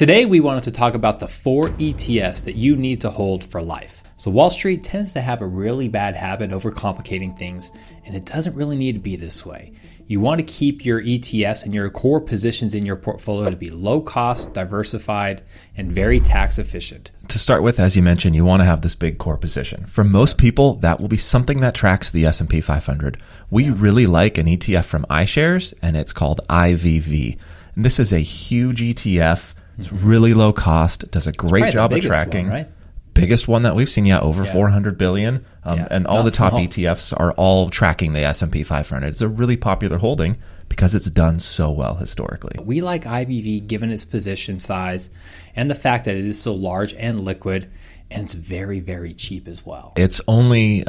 Today, we wanted to talk about the 4 ETFs that you need to hold for life. So Wall Street tends to have a really bad habit of overcomplicating things, and it doesn't really need to be this way. You want to keep your ETFs and your core positions in your portfolio to be low cost, diversified, and very tax efficient. To start with, as you mentioned, you want to have this big core position. For most people, that will be something that tracks the S&P 500. We really like an ETF from iShares, and it's called IVV. And this is a huge ETF. It's really low cost. It does a great job of tracking. One, right? Biggest one that we've seen, over 400 billion. And all the top ETFs are all tracking the S&P 500. It's a really popular holding because it's done so well historically. We like IVV given its position size and the fact that it is so large and liquid, and it's very, very cheap as well. It's only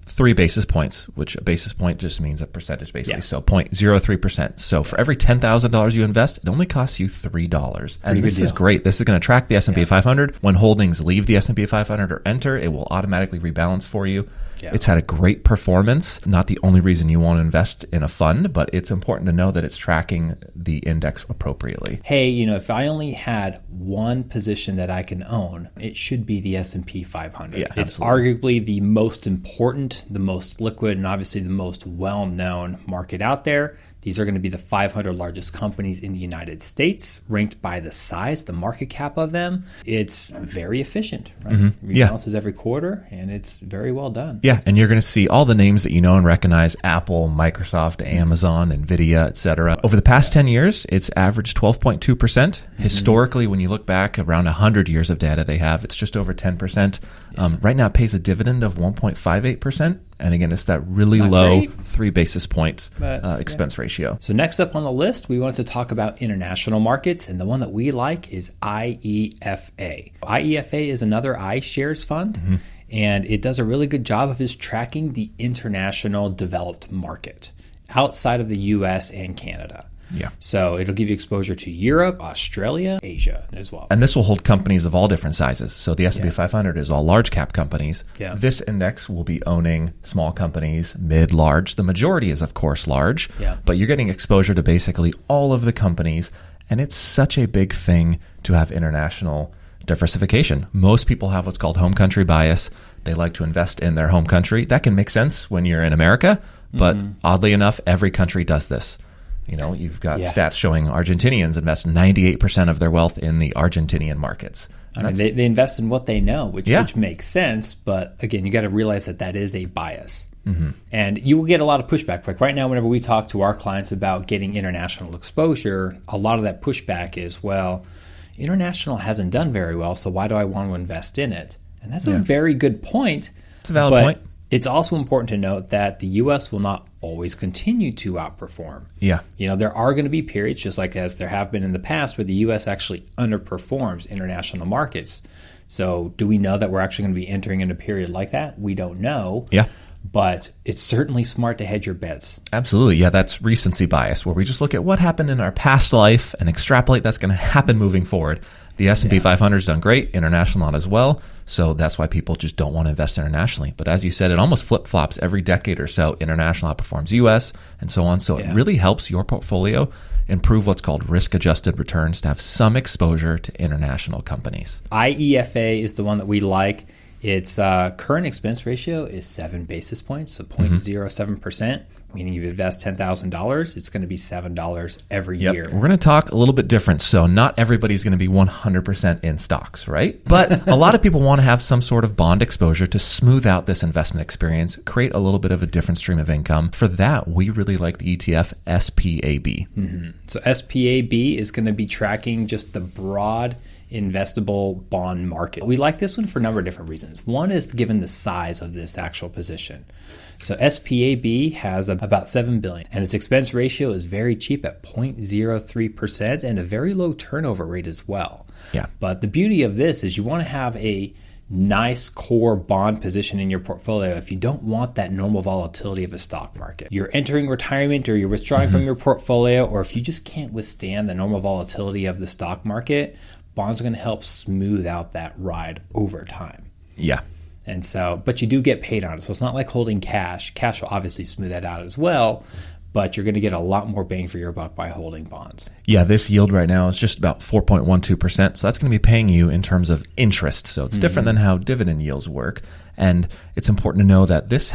3 basis points, which a basis point just means a percentage basically. So 0.03%. So for every $10,000 you invest, it only costs you $3. And this is great. This is going to track the S&P 500. When holdings leave the S&P 500 or enter, it will automatically rebalance for you. It's had a great performance. Not the only reason you want to invest in a fund, but it's important to know that it's tracking the index appropriately. Hey, if I only had one position that I can own, it should be the S&P 500. It's arguably the most important, the most liquid, and obviously the most well-known market out there. These are going to be the 500 largest companies in the United States, ranked by the size, the market cap of them. It's very efficient, right? It rebalances every quarter, and it's very well done. Yeah, and you're going to see all the names that you know and recognize: Apple, Microsoft, Amazon, NVIDIA, etc. Over the past 10 years, it's averaged 12.2%. Historically, when you look back around 100 years of data they have, it's just over 10%. Right now, it pays a dividend of 1.58%. And again, it's that really low 3 basis point expense ratio. So next up on the list, we wanted to talk about international markets. And the one that we like is IEFA. IEFA is another iShares fund. And it does a really good job of just tracking the international developed market outside of the U.S. and Canada. So it'll give you exposure to Europe, Australia, Asia as well. And this will hold companies of all different sizes. So the S&P 500 is all large cap companies. This index will be owning small companies, mid, large. The majority is, of course, large. But you're getting exposure to basically all of the companies. And it's such a big thing to have international diversification. Most people have what's called home country bias. They like to invest in their home country. That can make sense when you're in America. But oddly enough, every country does this. You've got stats showing Argentinians invest 98% of their wealth in the Argentinian markets. I mean, they invest in what they know, which makes sense. But again, you got to realize that is a bias. And you will get a lot of pushback. Like right now, whenever we talk to our clients about getting international exposure, a lot of that pushback is, well, international hasn't done very well, so why do I want to invest in it? And that's a very good point. It's a valid point. It's also important to note that the U.S. will not always continue to outperform. There are going to be periods, just like as there have been in the past, where the U.S. actually underperforms international markets. So do we know that we're actually going to be entering in a period like that? We don't know. But it's certainly smart to hedge your bets. Absolutely. That's recency bias, where we just look at what happened in our past life and extrapolate that's going to happen moving forward. The S&P 500 has done great, international not as well. So that's why people just don't want to invest internationally. But as you said, it almost flip-flops every decade or so. International outperforms U.S. and so on. So it really helps your portfolio improve what's called risk-adjusted returns to have some exposure to international companies. IEFA is the one that we like. Its current expense ratio is 7 basis points, so 0.07%, meaning you invest $10,000, it's going to be $7 every year. We're going to talk a little bit different. So not everybody's going to be 100% in stocks, right? But a lot of people want to have some sort of bond exposure to smooth out this investment experience, create a little bit of a different stream of income. For that, we really like the ETF SPAB. So SPAB is going to be tracking just the broad investable bond market. We like this one for a number of different reasons. One is given the size of this actual position. So SPAB has about $7 billion, and its expense ratio is very cheap at 0.03% and a very low turnover rate as well. But the beauty of this is you want to have a nice core bond position in your portfolio if you don't want that normal volatility of a stock market. You're entering retirement or you're withdrawing from your portfolio, or if you just can't withstand the normal volatility of the stock market, bonds are going to help smooth out that ride over time. And so, but you do get paid on it. So it's not like holding cash. Cash will obviously smooth that out as well. but you're going to get a lot more bang for your buck by holding bonds. Yeah, this yield right now is just about 4.12%. So that's going to be paying you in terms of interest. So it's different than how dividend yields work. And it's important to know that this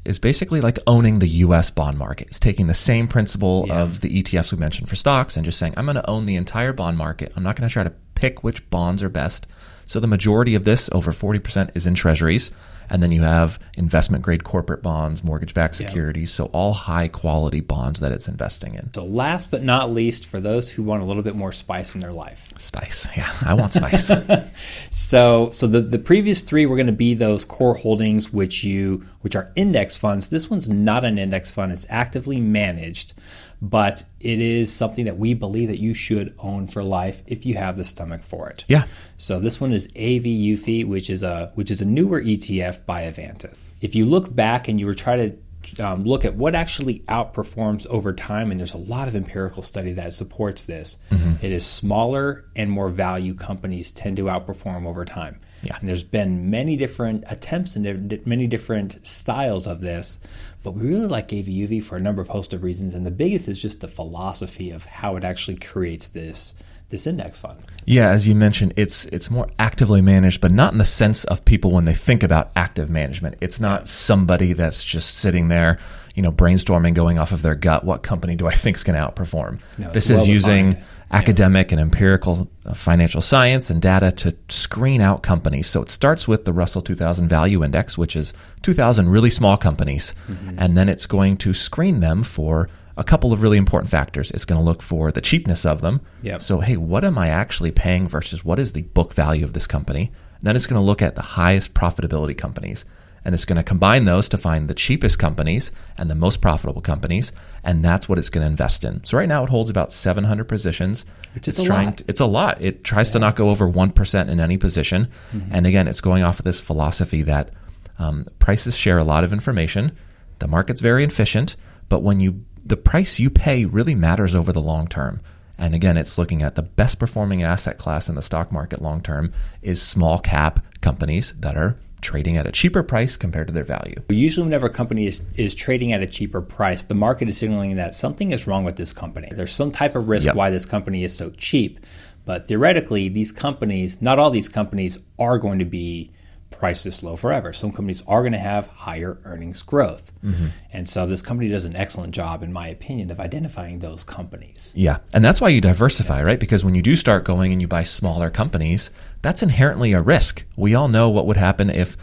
is basically like owning the U.S. bond market. It's taking the same principle of the ETFs we mentioned for stocks and just saying, I'm going to own the entire bond market. I'm not going to try to pick which bonds are best. So the majority of this, over 40%, is in treasuries. And then you have investment-grade corporate bonds, mortgage-backed securities, so all high-quality bonds that it's investing in. So last but not least, for those who want a little bit more spice in their life. Spice, yeah, I want spice. So the previous three were going to be those core holdings, which are index funds. This one's not an index fund. It's actively managed, but it is something that we believe that you should own for life if you have the stomach for it. Yeah. So this one is AVUV, which is a newer ETF by Avantis. If you look back and you were trying to look at what actually outperforms over time, and there's a lot of empirical study that supports this, it is smaller and more value companies tend to outperform over time. Yeah. And there's been many different attempts and many different styles of this, but we really like AVUV for a number of host of reasons, and the biggest is just the philosophy of how it actually creates this index fund. Yeah, as you mentioned, it's more actively managed, but not in the sense of people when they think about active management. It's not somebody that's just sitting there, brainstorming, going off of their gut. What company do I think is going to outperform? No, this is using academic and empirical financial science and data to screen out companies. So it starts with the Russell 2000 Value Index, which is 2,000 really small companies, and then it's going to screen them for a couple of really important factors. It's going to look for the cheapness of them. Yep. So, hey, what am I actually paying versus what is the book value of this company? And then it's going to look at the highest profitability companies. And it's going to combine those to find the cheapest companies and the most profitable companies. And that's what it's going to invest in. So right now it holds about 700 positions. Which is a lot. It's a lot. It tries to not go over 1% in any position. And again, it's going off of this philosophy that prices share a lot of information. The market's very efficient. But the price you pay really matters over the long term. And again, it's looking at the best performing asset class in the stock market long term is small cap companies that are trading at a cheaper price compared to their value. Usually whenever a company is trading at a cheaper price, the market is signaling that something is wrong with this company. There's some type of risk why this company is so cheap. But theoretically, these companies, not all these companies are going to be priced this low forever. Some companies are going to have higher earnings growth. And so this company does an excellent job, in my opinion, of identifying those companies. Yeah. And that's why you diversify, right? Because when you do start going and you buy smaller companies, that's inherently a risk. We all know what would happen if,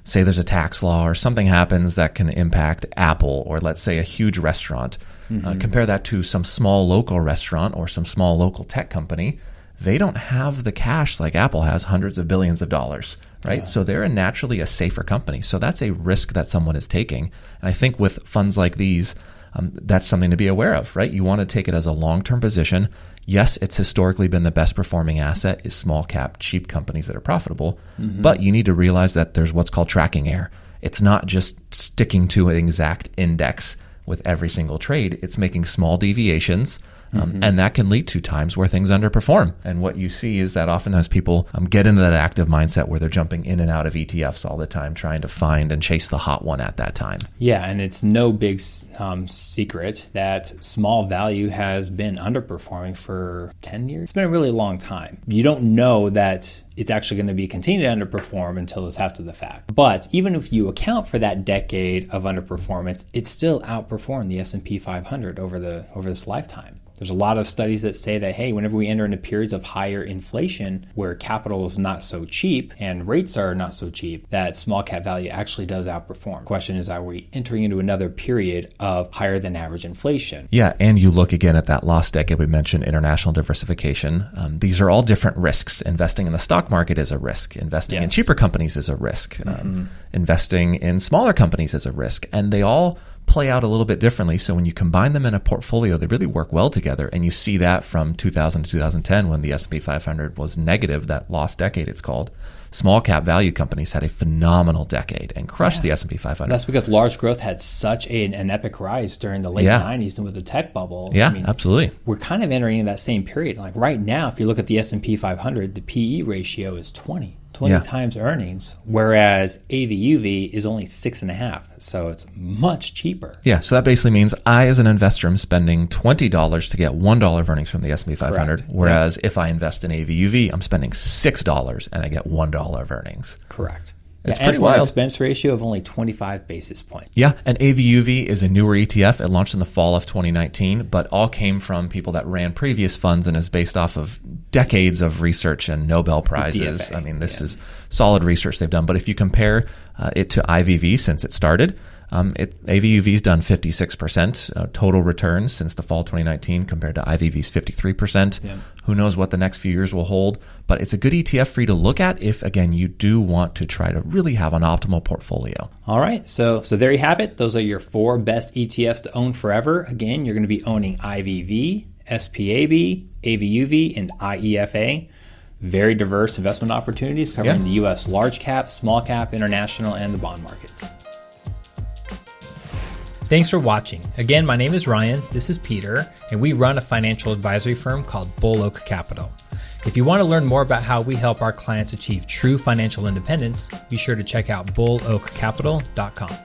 say, there's a tax law or something happens that can impact Apple or, let's say, a huge restaurant. Compare that to some small local restaurant or some small local tech company. They don't have the cash like Apple has, hundreds of billions of dollars. Right. Yeah. So they're naturally a safer company. So that's a risk that someone is taking. And I think with funds like these, that's something to be aware of, right? You want to take it as a long-term position. Yes, it's historically been the best performing asset is small cap, cheap companies that are profitable. But you need to realize that there's what's called tracking error. It's not just sticking to an exact index with every single trade. It's making small deviations. And that can lead to times where things underperform. And what you see is that oftentimes people get into that active mindset where they're jumping in and out of ETFs all the time, trying to find and chase the hot one at that time. Yeah, and it's no big secret that small value has been underperforming for 10 years. It's been a really long time. You don't know that it's actually going to be continuing to underperform until it's after the fact. But even if you account for that decade of underperformance, it still outperformed the S&P 500 over this lifetime. There's a lot of studies that say that, hey, whenever we enter into periods of higher inflation where capital is not so cheap and rates are not so cheap, that small cap value actually does outperform. The question is, are we entering into another period of higher than average inflation? Yeah, and you look again at that last decade we mentioned, international diversification. These are all different risks. Investing in the stock market is a risk. Investing in cheaper companies is a risk. Investing in smaller companies is a risk. And they all play out a little bit differently. So when you combine them in a portfolio, they really work well together. And you see that from 2000 to 2010 when the S&P 500 was negative, that lost decade it's called. Small cap value companies had a phenomenal decade and crushed the S&P 500. That's because large growth had such an epic rise during the late 90s and with the tech bubble. Yeah, absolutely. We're kind of entering in that same period. Like right now, if you look at the S&P 500, the PE ratio is 20. 20 times earnings, whereas AVUV is only 6.5. So it's much cheaper. Yeah. So that basically means I, as an investor, am spending $20 to get $1 of earnings from the S&P 500. Correct. Whereas if I invest in AVUV, I'm spending $6 and I get $1 of earnings. Correct. It's pretty wild. Expense ratio of only 25 basis points. Yeah, and AVUV is a newer ETF. It launched in the fall of 2019, but all came from people that ran previous funds and is based off of decades of research and Nobel Prizes. DFA, I mean, this is solid research they've done. But if you compare it to IVV since it started, AVUV's done 56% total returns since the fall 2019 compared to IVV's 53%. Yeah. Who knows what the next few years will hold, but it's a good ETF for you to look at if, again, you do want to try to really have an optimal portfolio. All right, so there you have it. Those are your 4 best ETFs to own forever. Again, you're going to be owning IVV, SPAB, AVUV, and IEFA. Very diverse investment opportunities covering the U.S. large cap, small cap, international, and the bond markets. Thanks for watching. Again, my name is Ryan, this is Peter, and we run a financial advisory firm called Bull Oak Capital. If you want to learn more about how we help our clients achieve true financial independence, be sure to check out bulloakcapital.com.